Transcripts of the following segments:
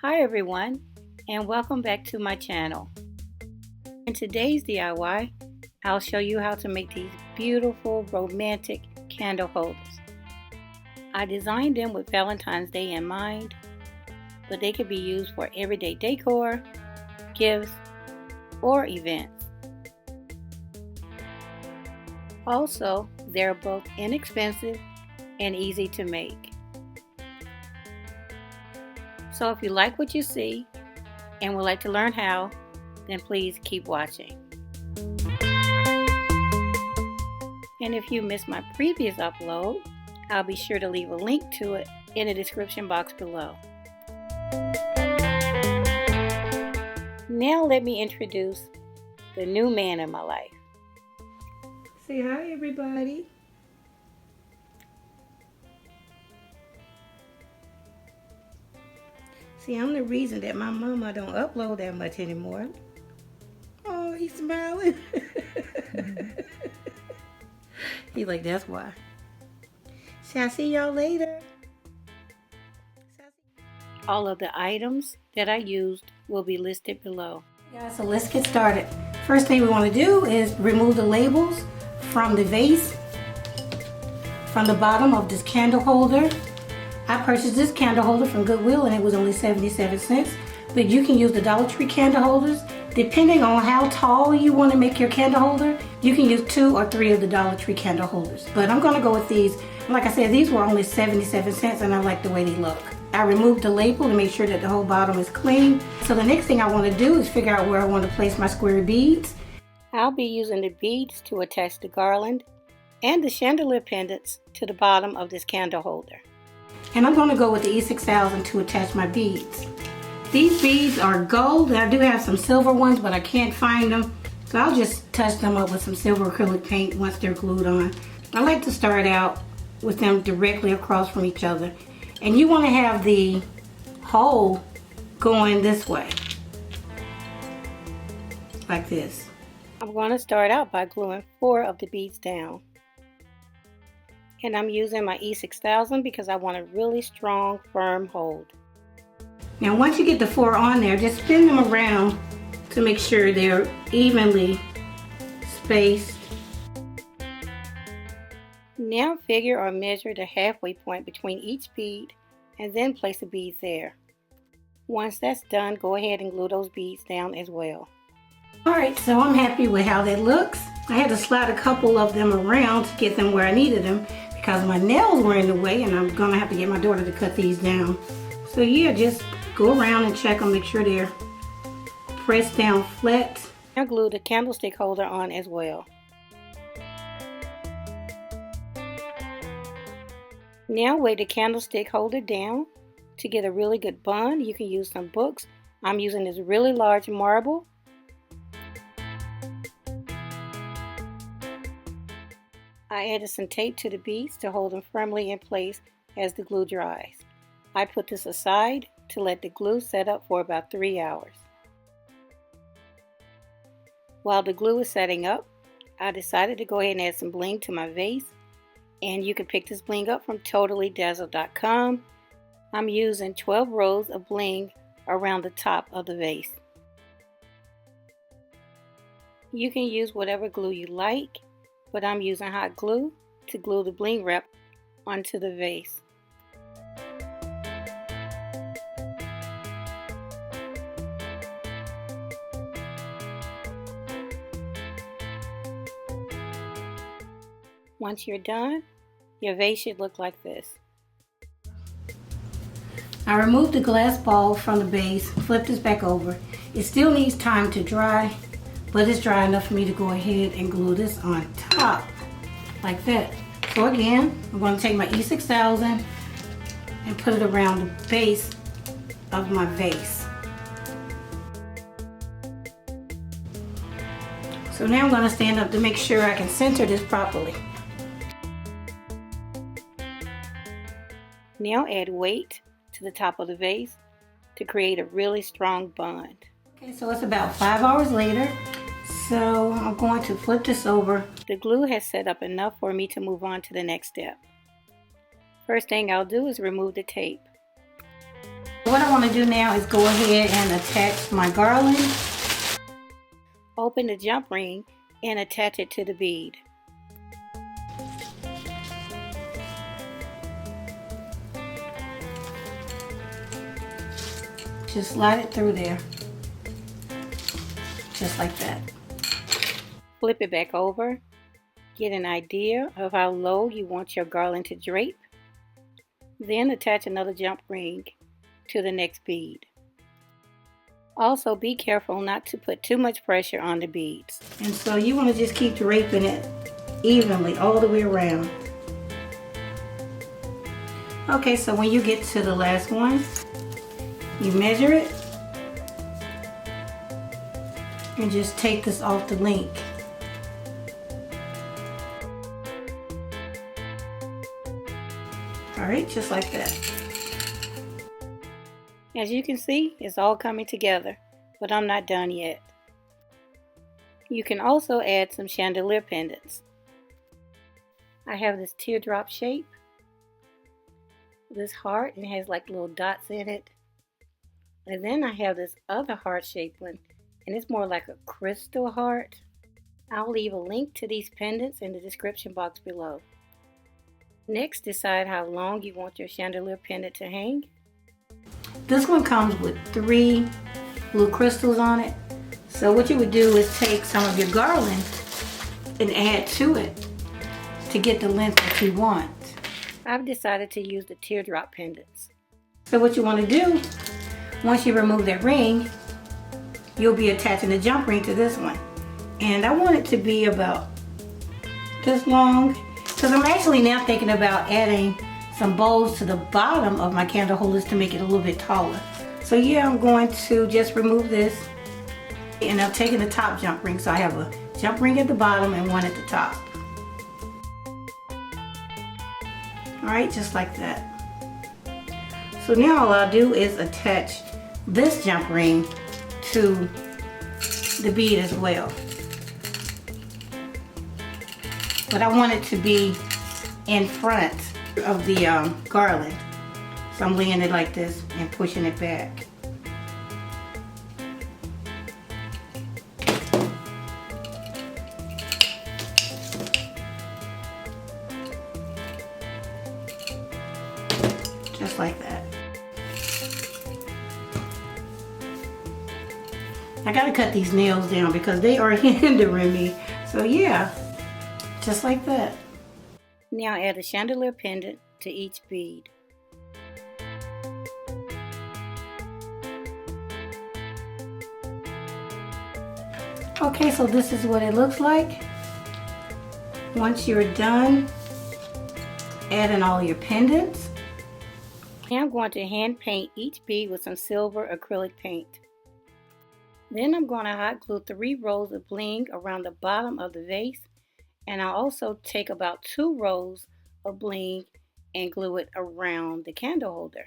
Hi everyone, and welcome back to my channel. In today's DIY, I'll show you how to make these beautiful romantic candle holders. I designed them with Valentine's Day in mind, but they could be used for everyday decor, gifts, or events. Also, they're both inexpensive and easy to make. So if you like what you see and would like to learn how, then please keep watching. And if you missed my previous upload, I'll be sure to leave a link to it in the description box below. Now let me introduce the new man in my life. Say hi, everybody. See, I'm the reason that my mama don't upload that much anymore. Oh, he's smiling. He's like, that's why. See, I'll see y'all later. All of the items that I used will be listed below. Guys, so let's get started. First thing we want to do is remove the labels from the vase, from the bottom of this candle holder. I purchased this candle holder from Goodwill and it was only 77 cents. But you can use the Dollar Tree candle holders. Depending on how tall you want to make your candle holder, you can use 2 or 3 of the Dollar Tree candle holders. But I'm going to go with these. Like I said, these were only 77 cents and I like the way they look. I removed the label to make sure that the whole bottom is clean. So the next thing I want to do is figure out where I want to place my square beads. I'll be using the beads to attach the garland and the chandelier pendants to the bottom of this candle holder. And I'm going to go with the E6000 to attach my beads. These beads are gold, and I do have some silver ones, but I can't find them. So I'll just touch them up with some silver acrylic paint once they're glued on. I like to start out with them directly across from each other. And you want to have the hole going this way, like this. I'm going to start out by gluing 4 of the beads down. And I'm using my E6000 because I want a really strong, firm hold. Now once you get the 4 on there, just spin them around to make sure they're evenly spaced. Now figure or measure the halfway point between each bead and then place the beads there. Once that's done, go ahead and glue those beads down as well. Alright, so I'm happy with how that looks. I had to slide a couple of them around to get them where I needed them because my nails were in the way and I'm going to have to get my daughter to cut these down. So yeah, just go around and check them, make sure they're pressed down flat. Now glue the candlestick holder on as well. Now weigh the candlestick holder down. To get a really good bond, you can use some books. I'm using this really large marble. I added some tape to the beads to hold them firmly in place as the glue dries. I put this aside to let the glue set up for about 3 hours. While the glue is setting up, I decided to go ahead and add some bling to my vase. And you can pick this bling up from totallydazzled.com. I'm using 12 rows of bling around the top of the vase. You can use whatever glue you like, but I'm using hot glue to glue the bling wrap onto the vase. Once you're done, your vase should look like this. I removed the glass ball from the base, flipped this back over. It still needs time to dry, but it's dry enough for me to go ahead and glue this on top, like that. So again, I'm going to take my E6000 and put it around the base of my vase. So now I'm going to stand up to make sure I can center this properly. Now add weight to the top of the vase to create a really strong bond. Okay, so it's about 5 hours later. So I'm going to flip this over. The glue has set up enough for me to move on to the next step. First thing I'll do is remove the tape. What I want to do now is go ahead and attach my garland. Open the jump ring and attach it to the bead. Just slide it through there. Just like that. Flip it back over. Get an idea of how low you want your garland to drape. Then attach another jump ring to the next bead. Also be careful not to put too much pressure on the beads. And so you want to just keep draping it evenly all the way around. Okay, so when you get to the last one, you measure it and just take this off the link. Alright, just like that. As you can see, it's all coming together, but I'm not done yet. You can also add some chandelier pendants. I have this teardrop shape, this heart, and it has like little dots in it. And then I have this other heart-shaped one, and it's more like a crystal heart. I'll leave a link to these pendants in the description box below. Next, decide how long you want your chandelier pendant to hang. This one comes with 3 little crystals on it. So what you would do is take some of your garland and add to it to get the length that you want. I've decided to use the teardrop pendants. So what you want to do, once you remove that ring, you'll be attaching the jump ring to this one. And I want it to be about this long, because I'm actually now thinking about adding some bows to the bottom of my candle holders to make it a little bit taller. So yeah, I'm going to just remove this, and I'm taking the top jump ring. So I have a jump ring at the bottom and one at the top. Alright, just like that. So now all I'll do is attach this jump ring to the bead as well. But I want it to be in front of the garland. So I'm laying it like this and pushing it back. Just like that. I gotta cut these nails down because they are hindering me. So yeah, just like that. Now add a chandelier pendant to each bead. Okay, so this is what it looks like. Once you're done adding all your pendants. Now I'm going to hand paint each bead with some silver acrylic paint. Then I'm going to hot glue 3 rows of bling around the bottom of the vase, and I'll also take about 2 rows of bling and glue it around the candle holder.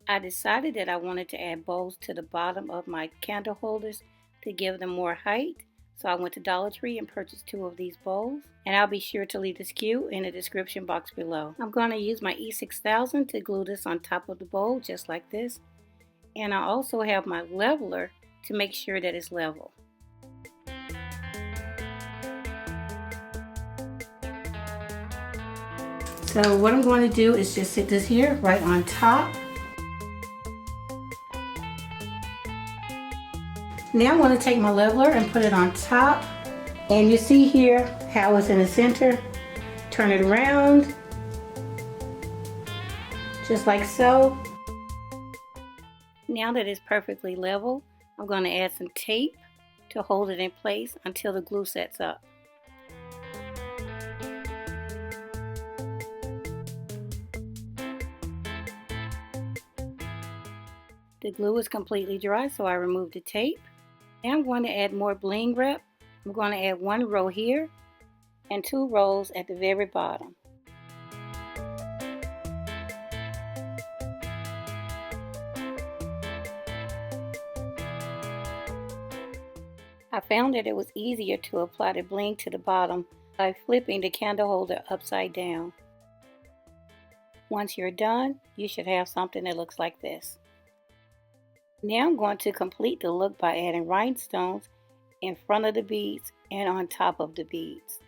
I decided that I wanted to add bows to the bottom of my candle holders to give them more height. So I went to Dollar Tree and purchased 2 of these bowls, and I'll be sure to leave the SKU in the description box below. I'm going to use my E6000 to glue this on top of the bowl just like this, and I also have my leveler to make sure that it's level. So what I'm going to do is just sit this here right on top. Now I'm going to take my leveler and put it on top, and you see here how it's in the center. Turn it around just like so. Now that it's perfectly level, I'm going to add some tape to hold it in place until the glue sets up. The glue is completely dry, so I removed the tape. Now I'm going to add more bling wrap. I'm going to add 1 row here and 2 rows at the very bottom. I found that it was easier to apply the bling to the bottom by flipping the candle holder upside down. Once you're done, you should have something that looks like this. Now I'm going to complete the look by adding rhinestones in front of the beads and on top of the beads.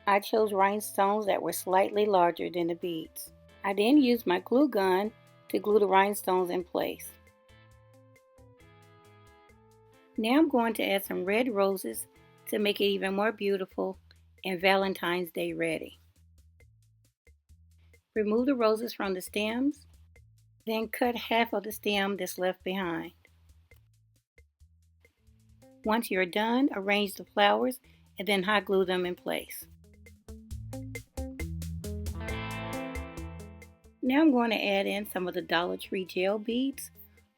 I chose rhinestones that were slightly larger than the beads. I then used my glue gun to glue the rhinestones in place. Now I'm going to add some red roses to make it even more beautiful and Valentine's Day ready. Remove the roses from the stems, then cut half of the stem that's left behind. Once you're done, arrange the flowers and then hot glue them in place. Now I'm going to add in some of the Dollar Tree gel beads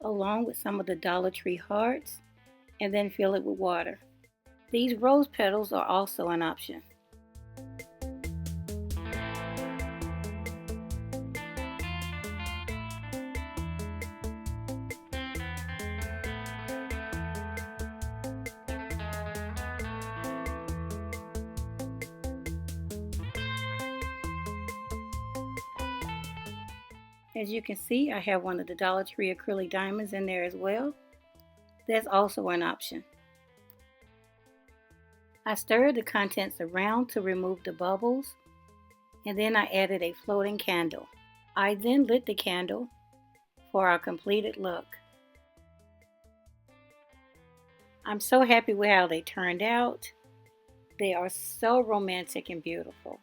along with some of the Dollar Tree hearts and then fill it with water. These rose petals are also an option. As you can see, I have one of the Dollar Tree acrylic diamonds in there as well. That's also an option. I stirred the contents around to remove the bubbles, and then I added a floating candle. I then lit the candle for our completed look. I'm so happy with how they turned out. They are so romantic and beautiful,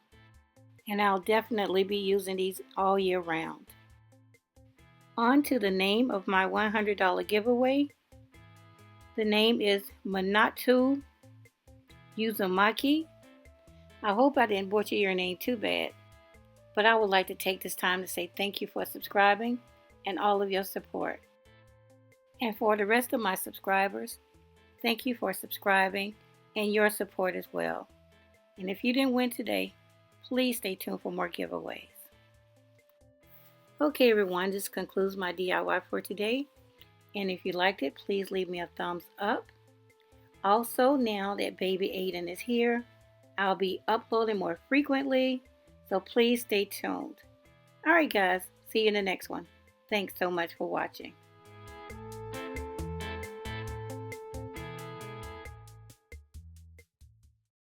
and I'll definitely be using these all year round. On to the name of my $100 giveaway. The name is Manatu Uzumaki. I hope I didn't butcher your name too bad, but I would like to take this time to say thank you for subscribing and all of your support. And for the rest of my subscribers, thank you for subscribing and your support as well. And if you didn't win today, please stay tuned for more giveaways. Okay everyone, this concludes my DIY for today. And if you liked it, please leave me a thumbs up. Also, now that baby Aiden is here, I'll be uploading more frequently, so please stay tuned. Alright guys, see you in the next one. Thanks so much for watching.